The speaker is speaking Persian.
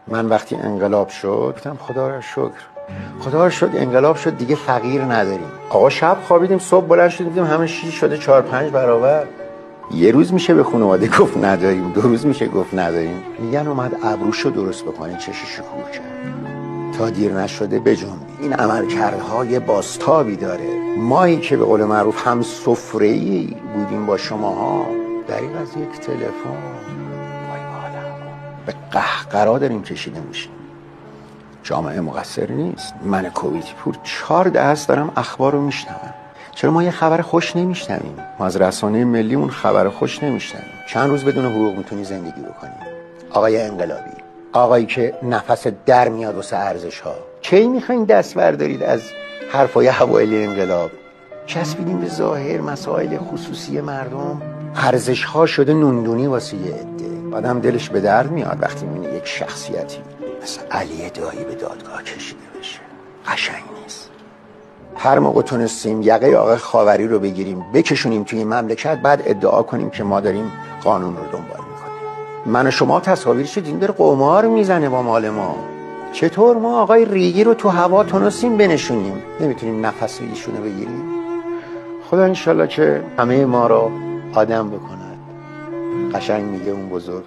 من وقتی انقلاب شد گفتم خدا را شکر، خدا را شکر انقلاب شد، دیگه فقیر نداریم. آقا شب خوابیدیم، صبح بلند شدیم دیدیم همه چیز شده 4-5 برابر. یه روز میشه به خانواده گفت نداریم، 2 روز میشه گفت نداریم. میگن اومد ابروشو درست بکنه، چشش کور کرد تا دیر نشده بجنبی. این عملکردهای بازتابی داره. مایی که به قول معروف هم سفره‌ای بودیم با شماها، دریغ از یک تلفن به قهقرا داریم کشیده میشیم. جامعه مقصر نیست. من کویتی پور 4 دست دارم اخبار رو میشنوم. چرا ما یه خبر خوش نمیشنویم؟ ما از رسانه ملیمون خبر خوش نمیشنویم. چند روز بدون حقوق میتونی زندگی بکنی؟ آقای انقلابی، آقایی که نفس در میاد واسه ارزش ها، کی میخواین دست بردارید از حرفای اوایل انقلاب؟ چسبیدیم به ظاهر، مسائل خصوصی مردم. ارزش ها شده نوندونی واسه یه عده. آدم دلش به درد میاد وقتی میبینه یک شخصیتی مثل علی دایی به دادگاه کشیده بشه. قشنگ نیست. هر موقع تونستیم یقه آقای خاوری رو بگیریم بکشونیم توی مملکت، بعد ادعا کنیم که ما داریم قانون رو دنبال میکنیم. من و شما تصاویر شدیم داره قمار میزنه با مال ما. چطور ما آقای ریگی رو تو هوا تونستیم بنشونیم؟ نمیتونیم نفس ایشونو بگیریم؟ خدا انشالله که همه ما رو آدم بکند. قشنگ میگه اون بزرگ.